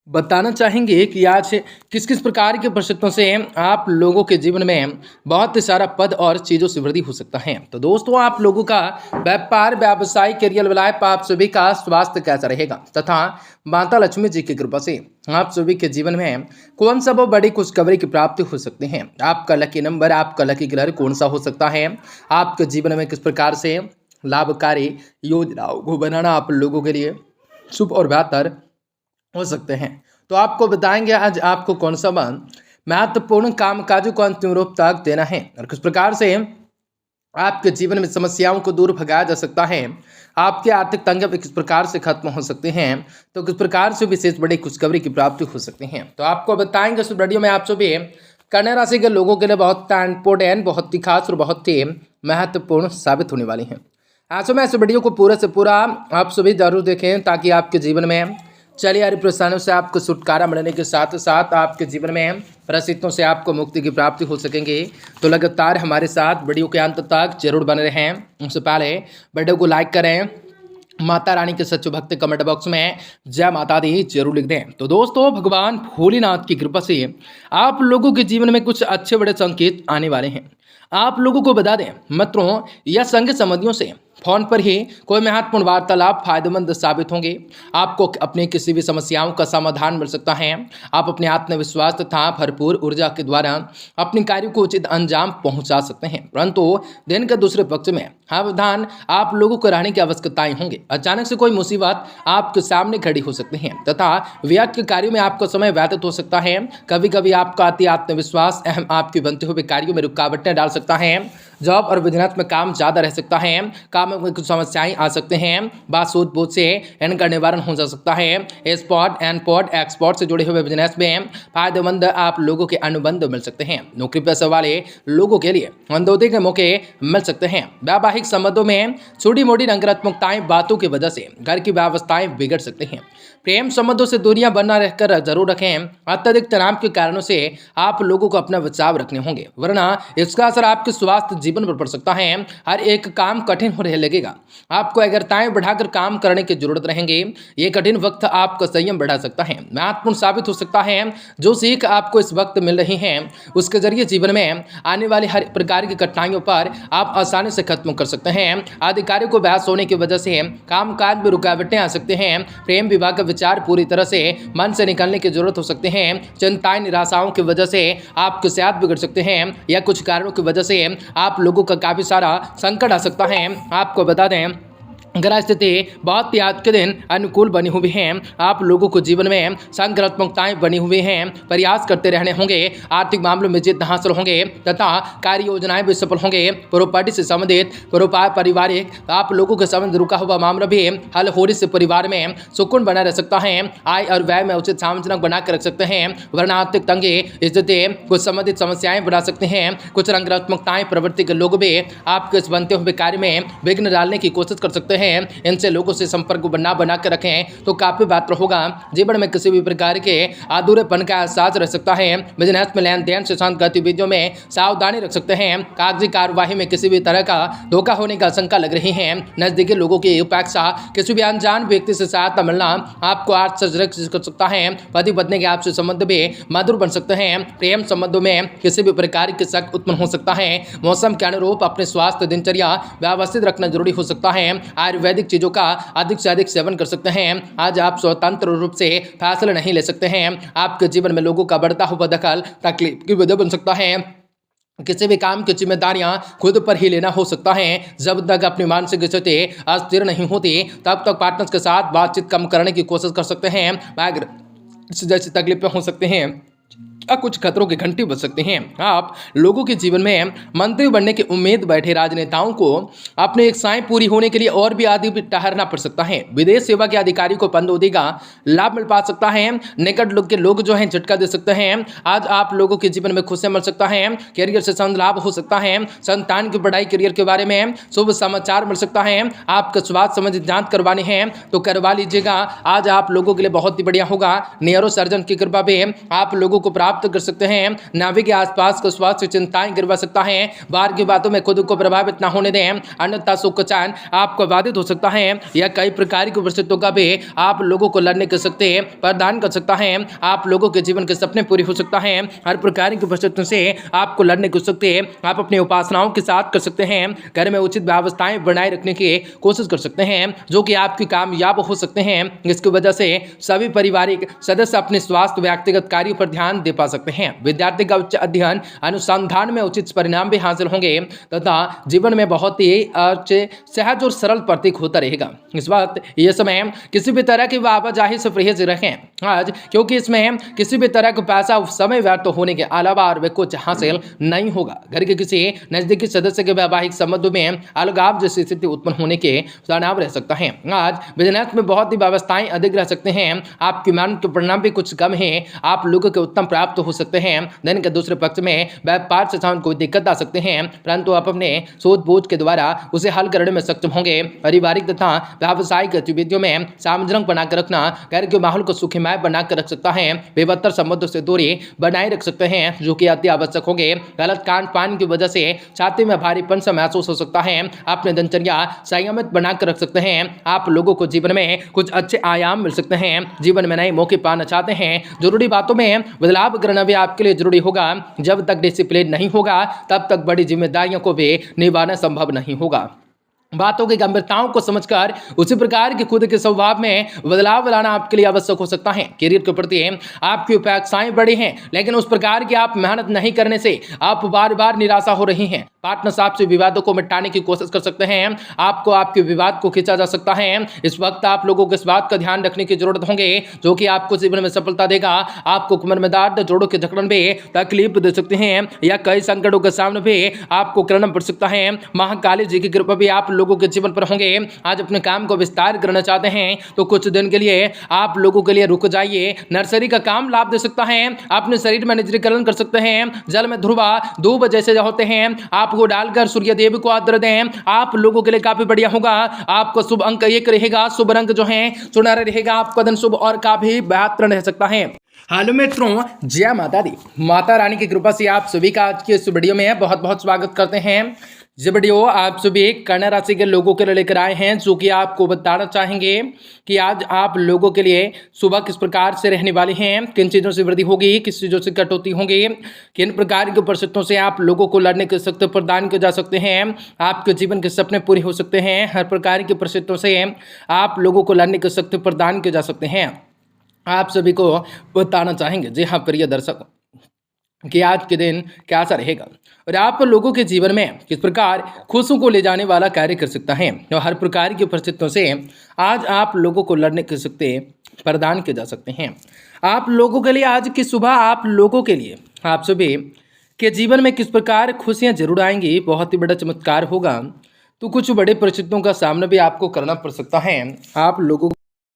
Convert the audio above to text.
बताना चाहेंगे कि आज किस किस प्रकार की परिस्थितियों से आप लोगों के जीवन में बहुत ही सारा पद और चीज़ों से वृद्धि हो सकता है। तो दोस्तों, आप लोगों का व्यापार, व्यवसाय, करियर लाइफ, आप सभी का स्वास्थ्य कैसा रहेगा तथा माता लक्ष्मी जी की कृपा से आप सभी के जीवन में कौन सा वो बड़ी खुशखबरी की प्राप्ति हो सकती है। आपका लकी नंबर, आपका लकी कलर कौन सा हो सकता है। आपके जीवन में किस प्रकार से लाभकारी योजनाओं को बनाना आप लोगों के लिए शुभ और बेहतर हो सकते हैं। तो आपको बताएंगे आज आपको कौन सा महत्वपूर्ण कामकाजों को अंतिम रूप तक देना है और किस प्रकार से आपके जीवन में समस्याओं को दूर भगाया जा सकता है। आपके आर्थिक तंगे किस प्रकार से खत्म हो सकते हैं, तो किस प्रकार से विशेष बड़ी खुशखबरी की प्राप्ति हो सकती है। तो आपको बताएंगे इस वीडियो में आप सभी कन्या राशि के लोगों के लिए बहुत इंपॉर्टेंट, बहुत ही खास और बहुत ही महत्वपूर्ण साबित होने वाली है। आज मैं इस वीडियो को पूरे से पूरा आप सभी जरूर देखें ताकि आपके जीवन में चलिए आ रही परेशानियों से आपको छुटकारा मिलने के साथ साथ आपके जीवन में परिस्थितियों से आपको मुक्ति की प्राप्ति हो सकेंगे। तो लगातार हमारे साथ वीडियो के अंत तक जरूर बने रहें। उससे पहले वीडियो को लाइक करें, माता रानी के सच्चे भक्त कमेंट बॉक्स में जय माता दी जरूर लिख दें। तो दोस्तों, भगवान भोलेनाथ की कृपा से आप लोगों के जीवन में कुछ अच्छे बड़े संकेत आने वाले हैं। आप लोगों को बता दें, मित्रों या संग संबंधियों से फोन पर ही कोई महत्वपूर्ण वार्तालाप फायदेमंद साबित होंगे। आपको अपनी किसी भी समस्याओं का समाधान मिल सकता है। आप अपने आत्मविश्वास तथा भरपूर ऊर्जा के द्वारा अपने कार्यों को उचित अंजाम पहुंचा सकते हैं, परंतु दिन के दूसरे पक्ष में सावधान आप लोगों को रहने की आवश्यकताएं होंगी। अचानक से कोई मुसीबत आपके सामने खड़ी हो सकती है तथा व्यर्थ के कार्यों में आपका समय व्यतीत हो सकता है। कभी कभी आपका अति आत्मविश्वास अहम आपके बनते हुए कार्यों में रुकावटें डाल सकता है। जॉब और बिजनेस में काम ज़्यादा रह सकता है। काम में कुछ समस्याएं आ सकते हैं। बात सूझ बूझ से इनका निवारण हो जा सकता है। स्पॉट एंड पॉट एक्सपोर्ट से जुड़े हुए बिजनेस में फायदेमंद आप लोगों के अनुबंध मिल सकते हैं। नौकरी पेशे वाले लोगों के लिए अंत्योदय के मौके मिल सकते हैं। वैवाहिक संबंधों में छोटी मोटी नकारात्मकताएं बातों की वजह से घर की व्यवस्थाएं बिगड़ सकती हैं। प्रेम संबंधों से दूरियां बना रहकर जरूर रखें। अत्यधिक तनाव के कारणों से आप लोगों को अपना बचाव रखने होंगे, वरना इसका असर आपके स्वास्थ्य जीवन पर पड़ सकता है। हर एक काम कठिन हो रहे लगेगा। आपको एकाग्रताएं बढ़ाकर काम करने की जरूरत रहेंगे। ये कठिन वक्त आपका संयम बढ़ा सकता है, महत्वपूर्ण साबित हो सकता है। जो सीख आपको इस वक्त मिल रही है उसके जरिए जीवन में आने वाली हर प्रकार की कठिनाइयों पर आप आसानी से खत्म कर सकते हैं। अधिकारियों को बहस होने की वजह से कामकाज में रुकावटें आ सकते हैं। प्रेम विवाह का विचार पूरी तरह से मन से निकलने की जरूरत हो सकती है। चिंताएं निराशाओं की वजह से आपके सेहत बिगड़ सकते हैं या कुछ कारणों की वजह से आप लोगों का काफी सारा संकट आ सकता है। आपको बता दें, ग्रह स्थिति बहुत ही आज के दिन अनुकूल बनी हुई हैं। आप लोगों को जीवन में सकारात्मकताएं बनी हुई हैं। प्रयास करते रहने होंगे। आर्थिक मामलों में जीत हासिल होंगे तथा कार्य योजनाएं भी सफल होंगे। प्रॉपर्टी से संबंधित पारिवारिक आप लोगों के संबंध रुका हुआ मामला भी हल होने से परिवार में सुकून बना रह सकता है। आय और व्यय में उचित सामंजस्य बनाकर रख सकते हैं, वरना आर्थिक तंगी स्थिति कुछ संबंधित समस्याएं बढ़ा सकते हैं। कुछ नकारात्मकताएं प्रवृत्ति के लोग भी आपके इस बनते हुए कार्य में विघ्न डालने की कोशिश कर सकते हैं। इनसे लोगों से संपर्क बना कर रखें तो काफी बेहतर होगा। जीवन में किसी भी प्रकार के अधूरेपन का एहसास रह सकता है। बिजनेस में लेन देन से शांत गतिविधियों में सावधानी रख सकते हैं। कागजी कार्यवाही में किसी भी तरह का धोखा होने का आशंका लग रही है। नजदीकी लोगों की उपेक्षा, किसी भी अनजान व्यक्ति से सहायता मिलना आपको आश्चर्यचकित कर सकता है। पति पत्नी के आपसी संबंध भी मधुर बन सकते हैं। प्रेम संबंधों में किसी भी प्रकार की शक उत्पन्न हो सकता है। मौसम के अनुरूप अपने स्वास्थ्य दिनचर्या व्यवस्थित रखना जरूरी हो सकता है। आयुर्वेदिक चीजों का अधिक से अधिक सेवन कर सकते हैं। आज आप स्वतंत्र रूप से फैसले नहीं ले सकते हैं। आपके जीवन में लोगों का बढ़ता हुआ दखल तकलीफ की वजह बन सकता है। किसी भी काम की जिम्मेदारियां खुद पर ही लेना हो सकता है। जब तक अपनी मानसिक स्थिति अस्थिर नहीं होती तब तक पार्टनर्स के साथ बातचीत कम करने की कोशिश कर सकते हैं। जैसी तकलीफें हो सकती हैं, कुछ खतरों की घंटी बज सकती हैं। आप लोगों के जीवन में मंत्री बनने की उम्मीद बैठे राजनेताओं को अपने इच्छाएं पूरी होने के लिए और भी आदि ठहरना पड़ सकता है। विदेश सेवा के अधिकारी को पदोन्नति का लाभ मिल पा सकता है। निकट लोग के लोग जो हैं झटका दे सकते हैं। आज आप लोगों के जीवन में खुशियां मिल सकता है। करियर से संबंध लाभ हो सकता है। संतान की पढ़ाई करियर के बारे में शुभ समाचार मिल सकता है। आपका स्वास्थ्य संबंधित जांच करवानी है तो करवा लीजिएगा। आज आप लोगों के लिए बहुत ही बढ़िया होगा। न्यूरो सर्जन की कृपा भी आप लोगों लोगों को प्राप्त कर सकते हैं। नाभि के आसपास का स्वास्थ्य चिंताएं गिरवा सकता है। बाहर की बातों में खुद को प्रभावित ना होने दें, अन्यथा सुख चैन आपको बाधित हो सकता है। यह कई प्रकार की परिस्थितियों का भी आप लोगों को लड़ने की शक्ति प्रदान कर सकता है। आप लोगों के जीवन के सपने पूरे हो सकता है। हर प्रकार की परिस्थितियों से आपको लड़ने की शक्ति आप अपनी उपासनाओं के साथ कर सकते हैं। घर में उचित व्यवस्थाएं बनाए रखने की कोशिश कर सकते हैं, जो कि आपकी कामयाब हो सकते हैं। इसकी वजह से सभी पारिवारिक सदस्य अपने स्वास्थ्य व्यक्तिगत कार्यों पर ध्यान दे पा सकते हैं। विद्यार्थी का उच्च अध्ययन अनुसंधान में उचित परिणाम भी हासिल होंगे तथा जीवन में बहुत ही सहज और सरल प्रतीक होता रहेगा। इस वक्त यह समय किसी भी तरह की आवाजाही से परहेज रखें आज, क्योंकि इसमें किसी भी तरह का पैसा समय व्यर्थ होने के अलावा और वे कुछ हासिल नहीं होगा। घर के किसी नजदीकी सदस्य के वैवाहिक संबंधों में अलगाव जैसी स्थिति उत्पन्न होने के तनाव रह सकता है। आज बिजनेस में बहुत ही व्यवस्थाएं अधिक रह सकते हैं। आपकी मेहनत के परिणाम भी कुछ कम है। आप लोगों के उत्तम प्राप्त हो सकते हैं। दिन के दूसरे पक्ष में व्यापार से कोई दिक्कत आ सकते हैं, परंतु आप अपने सोच बूझ के द्वारा उसे हल करने में सक्षम होंगे। पारिवारिक तथा व्यावसायिक गतिविधियों में सामंजस्य बनाकर रखना घर के माहौल को सुखमय बनाकर रख सकता है। बेहतर संबंधों से दूरी बनाए रख सकते हैं, जो कि अति आवश्यक होंगे। गलत खान पान की वजह से छाती में भारीपन सा महसूस हो सकता है। अपने दिनचर्या संयमित बनाकर रख सकते हैं। आप लोगों को जीवन में कुछ अच्छे आयाम मिल सकते हैं। जीवन में नए मौके पाना चाहते हैं, जरूरी बातों में बदलाव करना भी आपके लिए जरूरी होगा। जब तक डिसिप्लिन नहीं होगा तब तक बड़ी जिम्मेदारियों को भी निभाना संभव नहीं होगा। बातों की गंभीरताओं को समझकर उसी प्रकार के खुद के स्वभाव में बदलाव लाना आपके लिए आवश्यक हो सकता है। करियर के प्रति आपकी अपेक्षाएं बड़ी हैं, लेकिन उस प्रकार की आप मेहनत नहीं करने से आप बार बार निराशा हो रही हैं। पार्टनरशिप से विवादों को मिटाने की कोशिश कर सकते हैं। आपको आपके विवाद को खींचा जा सकता है। इस वक्त आप लोगों को इस बात का ध्यान रखने की जरूरत होगी, जो कि आपको जीवन में सफलता देगा। आपको कमर में दर्द, जोड़ों के जकड़न भी तकलीफ दे सकते हैं, या कई संकटों का सामना भी आपको करना पड़ सकता है। महाकाली जी की कृपा भी आप लोगों के जीवन पर होंगे। आज अपने काम को विस्तार करना चाहते हैं तो कुछ दिन के लिए आप लोगों के लिए रुक जाइए। नर्सरी का काम लाभ दे सकता है। अपने शरीर में निर्जलीकरण कर सकते हैं। जल में ध्रुवा दूब जैसे होते हैं, आपको डालकर सूर्य देव को आदर दें। आप लोगों के लिए काफी बढ़िया होगा। आपका शुभ अंक 1 रहेगा। शुभ रंग जो है सुनहरा रहेगा। आपका दिन शुभ और काफी बेहतर रह सकता है। हेलो मित्रों, जय माता दी। माता रानी की कृपा से आप सभी का आज के इस वीडियो में बहुत बहुत स्वागत करते हैं। ये वीडियो आप सभी कन्या राशि के लोगों के लिए लेकर आए हैं, जो कि आपको बताना चाहेंगे कि आज आप लोगों के लिए सुबह किस प्रकार से रहने वाली हैं, किन चीज़ों से वृद्धि होगी, किस चीज़ों से कटौती होगी, किन प्रकार की परिस्थितियों से आप लोगों को लड़ने की शक्ति प्रदान किए जा सकते हैं। आपके जीवन के सपने पूरे हो सकते हैं। हर प्रकार की परिस्थितियों से आप लोगों को लड़ने की शक्ति प्रदान किए जा सकते हैं। आप सभी को बताना चाहेंगे, जी हाँ प्रिय दर्शक, कि आज के दिन कैसा रहेगा और आप लोगों के जीवन में किस प्रकार खुशियों को ले जाने वाला कार्य कर सकता है। और हर प्रकार की परिस्थितियों से आज आप लोगों को लड़ने की शक्ति प्रदान किए जा सकते हैं। आप लोगों के लिए आज की सुबह आप लोगों के लिए आप सभी के जीवन में किस प्रकार खुशियां जरूर आएंगी। बहुत ही बड़ा चमत्कार होगा, तो कुछ बड़े परिस्थितियों का सामना भी आपको करना पड़ सकता है। आप लोगों